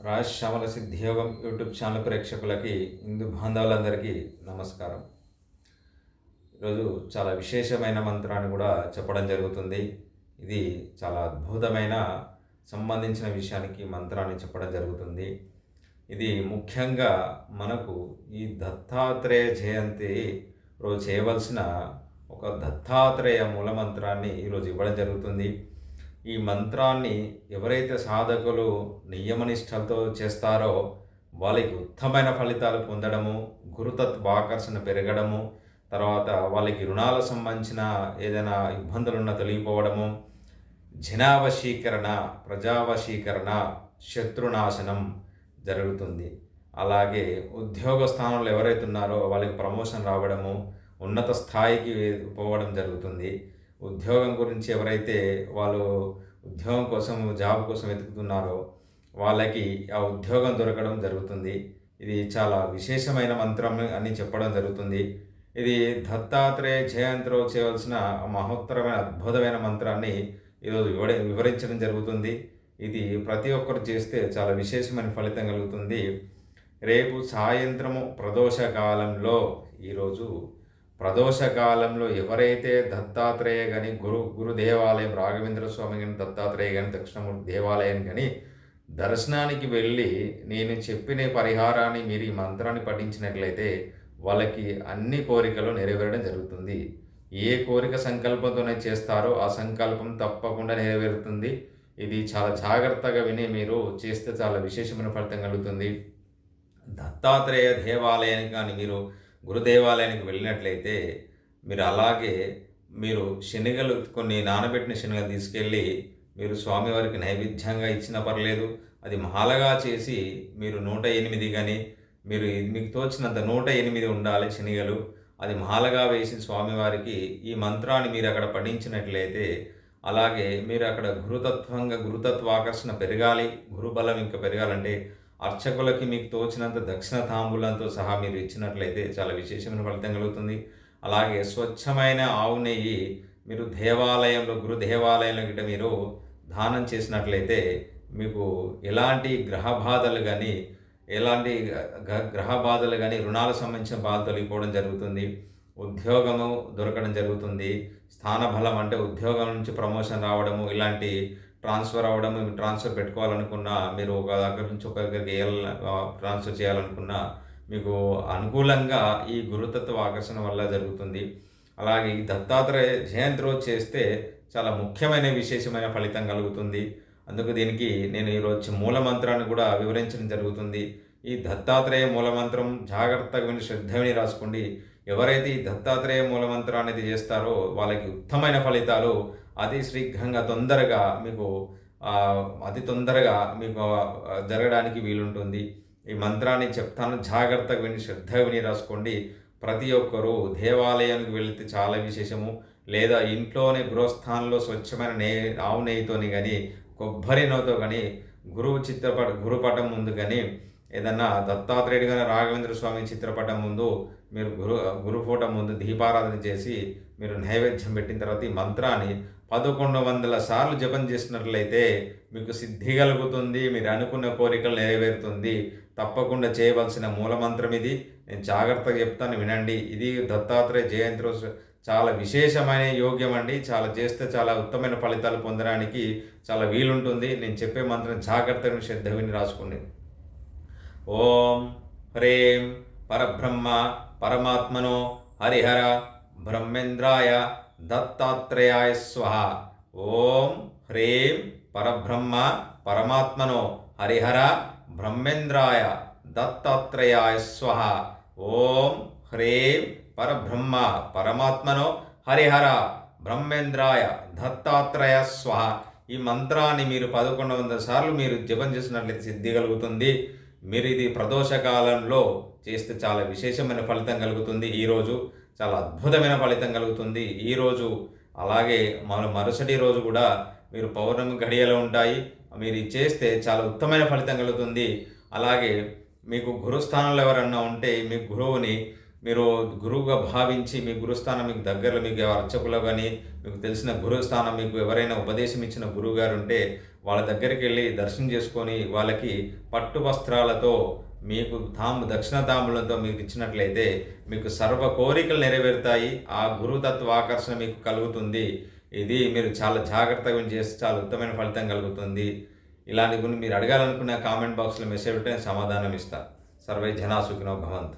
Shyamala సిద్ధియోగం YouTube channel ప్రేక్షకులకి హిందూ బాంధవులందరికీ నమస్కారం. ఈరోజు చాలా విశేషమైన మంత్రాన్ని కూడా చెప్పడం జరుగుతుంది. ఇది చాలా అద్భుతమైన సంబంధించిన విషయానికి మంత్రాన్ని చెప్పడం జరుగుతుంది. ఇది ముఖ్యంగా మనకు ఈ దత్తాత్రేయ జయంతి రోజు చేయవలసిన ఒక దత్తాత్రేయ మూలమంత్రాన్ని ఈరోజు ఇవ్వడం జరుగుతుంది. ఈ మంత్రాన్ని ఎవరైతే సాధకులు నియమనిష్టలతో చేస్తారో వాళ్ళకి ఉత్తమైన ఫలితాలు పొందడము, గురుతత్వాకర్షణ పెరగడము, తర్వాత వాళ్ళకి రుణాలకు సంబంధించిన ఏదైనా ఇబ్బందులున్న తొలగిపోవడము, జనావశీకరణ, ప్రజావశీకరణ, శత్రునాశనం జరుగుతుంది. అలాగే ఉద్యోగ స్థానంలో ఎవరైతే ఉన్నారో వాళ్ళకి ప్రమోషన్ రావడము, ఉన్నత స్థాయికి పోవడం జరుగుతుంది. ఉద్యోగం గురించి ఎవరైతే వాళ్ళు ఉద్యోగం కోసం జాబ్ కోసం వెతుకుతున్నారో వాళ్ళకి ఆ ఉద్యోగం దొరకడం జరుగుతుంది. ఇది చాలా విశేషమైన మంత్రం అని చెప్పడం జరుగుతుంది. ఇది దత్తాత్రేయ జయంతి రోజు చేయవలసిన మహోత్తరమైన అద్భుతమైన మంత్రాన్ని ఈరోజు వివరించడం జరుగుతుంది. ఇది ప్రతి ఒక్కరు చేస్తే చాలా విశేషమైన ఫలితం కలుగుతుంది. రేపు సాయంత్రము ప్రదోషకాలంలో ఈరోజు ప్రదోషకాలంలో ఎవరైతే దత్తాత్రేయ కానీ గురు దేవాలయం రాఘవేంద్ర స్వామి కానీ దత్తాత్రేయ కానీ దక్షిణమూర్తి దేవాలయం కానీ దర్శనానికి వెళ్ళి నేను చెప్పిన పరిహారాన్ని మీరు ఈ మంత్రాన్ని పఠించినట్లయితే వాళ్ళకి అన్ని కోరికలు నెరవేరడం జరుగుతుంది. ఏ కోరిక సంకల్పంతోనే చేస్తారో ఆ సంకల్పం తప్పకుండా నెరవేరుతుంది. ఇది చాలా జాగ్రత్తగా విని మీరు చేస్తే చాలా విశేషమైన ఫలితం కలుగుతుంది. దత్తాత్రేయ దేవాలయానికి కానీ మీరు గురుదేవాలయానికి వెళ్ళినట్లయితే మీరు శనగలు కొన్ని నానబెట్టిన శనగలు తీసుకెళ్ళి మీరు స్వామివారికి నైవేద్యంగా ఇచ్చినా పర్లేదు. అది మాలగా చేసి మీరు 108 కానీ మీకు తోచినంత 108 ఉండాలి శనగలు. అది మాలగా వేసి స్వామివారికి ఈ మంత్రాన్ని మీరు అక్కడ పఠించినట్లయితే, అలాగే మీరు అక్కడ గురుతత్వాకర్షణ పెరగాలి, గురుబలం ఇంకా పెరగాలంటే అర్చకులకి మీకు తోచినంత దక్షిణ తాంబూలంతో సహా మీరు ఇచ్చినట్లయితే చాలా విశేషమైన ఫలితం కలుగుతుంది. అలాగే స్వచ్ఛమైన ఆవు నెయ్యి మీరు గురు దేవాలయంలో గిట్ట మీరు దానం చేసినట్లయితే మీకు ఎలాంటి గ్రహ బాధలు కానీ రుణాలకు సంబంధించిన బాధ తొలగిపోవడం జరుగుతుంది. ఉద్యోగము దొరకడం జరుగుతుంది. స్థానబలం అంటే ఉద్యోగం నుంచి ప్రమోషన్ రావడము, ఇలాంటి ట్రాన్స్ఫర్ అవ్వడం, ట్రాన్స్ఫర్ పెట్టుకోవాలనుకున్నా, మీరు ఒక దగ్గర నుంచి ఒక దగ్గరికి ట్రాన్స్ఫర్ చేయాలనుకున్నా మీకు అనుకూలంగా ఈ గురుతత్వ ఆకర్షణ వల్ల జరుగుతుంది. అలాగే ఈ దత్తాత్రేయ జయంతి రోజు చేస్తే చాలా ముఖ్యమైన విశేషమైన ఫలితం కలుగుతుంది. అందుకు దీనికి నేను ఈరోజు మూలమంత్రాన్ని కూడా వివరించడం జరుగుతుంది. ఈ దత్తాత్రేయ మూలమంత్రం జాగ్రత్తగా విని శ్రద్ధ విని రాసుకోండి. ఎవరైతే ఈ దత్తాత్రేయ మూలమంత్రాన్ని చేస్తారో వాళ్ళకి ఉత్తమైన ఫలితాలు అతి శీఘ్రంగా అతి తొందరగా మీకు జరగడానికి వీలుంటుంది. ఈ మంత్రాన్ని చెప్తాను, జాగ్రత్తగా విని శ్రద్ధ విని రాసుకోండి. ప్రతి ఒక్కరూ దేవాలయానికి వెళితే చాలా విశేషము, లేదా ఇంట్లోనే గృహస్థానంలో స్వచ్ఛమైన ఆవు నెయ్యితోని కానీ కొబ్బరి నూనెతో కానీ గురుపటం ముందు కానీ ఏదన్నా దత్తాత్రేయుడు కానీ రాఘవేంద్ర స్వామి చిత్రపటం ముందు మీరు గురు ఫోటో ముందు దీపారాధన చేసి మీరు నైవేద్యం పెట్టిన తర్వాత ఈ మంత్రాన్ని 1100 సార్లు జపం చేసినట్లయితే మీకు సిద్ధి కలుగుతుంది. మీరు అనుకున్న కోరికలు నెరవేరుతుంది. తప్పకుండా చేయవలసిన మూలమంత్రం ఇది. నేను జాగ్రత్తగా చెప్తాను, వినండి. ఇది దత్తాత్రేయ జయంతి రోజు చాలా విశేషమైన యోగ్యం అండి. చాలా చేస్తే చాలా ఉత్తమైన ఫలితాలు పొందడానికి చాలా వీలుంటుంది. నేను చెప్పే మంత్రం జాగ్రత్తగా శ్రద్ధ విని రాసుకోండి. ఓం హ్రీం పరబ్రహ్మ పరమాత్మనో హరిహర బ్రహ్మేంద్రాయ దత్తాత్రేయాయ స్వహ. ఓం హ్రీం పరబ్రహ్మ పరమాత్మనో హరిహర బ్రహ్మేంద్రాయ దత్తాత్రేయాయ స్వహ. ఓం హ్రీం పరబ్రహ్మ పరమాత్మనో హరిహర బ్రహ్మేంద్రాయ దత్తాత్రేయ స్వహ. ఈ మంత్రాన్ని మీరు 1100 సార్లు మీరు జపం చేసినట్లయితే సిద్ధి కలుగుతుంది. మీరు ఇది ప్రదోషకాలంలో చేస్తే చాలా విశేషమైన ఫలితం కలుగుతుంది. ఈరోజు చాలా అద్భుతమైన ఫలితం కలుగుతుంది ఈరోజు. అలాగే మరుసటి రోజు కూడా మీరు పౌర్ణమి గడియలు ఉంటాయి. మీరు చేస్తే చాలా ఉత్తమమైన ఫలితం కలుగుతుంది. అలాగే మీకు గురుస్థానంలో ఎవరన్నా ఉంటే మీ గురువుని మీరు గురువుగా భావించి మీ గురుస్థానం మీకు దగ్గరలో మీకు అర్చకులు కానీ మీకు తెలిసిన గురుస్థానం మీకు ఎవరైనా ఉపదేశం ఇచ్చిన గురువు గారు ఉంటే వాళ్ళ దగ్గరికి వెళ్ళి దర్శనం చేసుకొని వాళ్ళకి పట్టు వస్త్రాలతో మీకు దక్షిణ తాంబూలంతో మీకు ఇచ్చినట్లయితే మీకు సర్వ కోరికలు నెరవేరుతాయి. ఆ గురుతత్వ ఆకర్షణ మీకు కలుగుతుంది. ఇది మీరు చాలా జాగ్రత్తగా చేస్తే చాలా ఉత్తమమైన ఫలితం కలుగుతుంది. ఇలాంటి గురించి మీరు అడగాలనుకున్న కామెంట్ బాక్స్లో మెసేజ్ పెడితే నేను సమాధానం ఇస్తాను. సర్వే జనా సుఖినో భవంతు.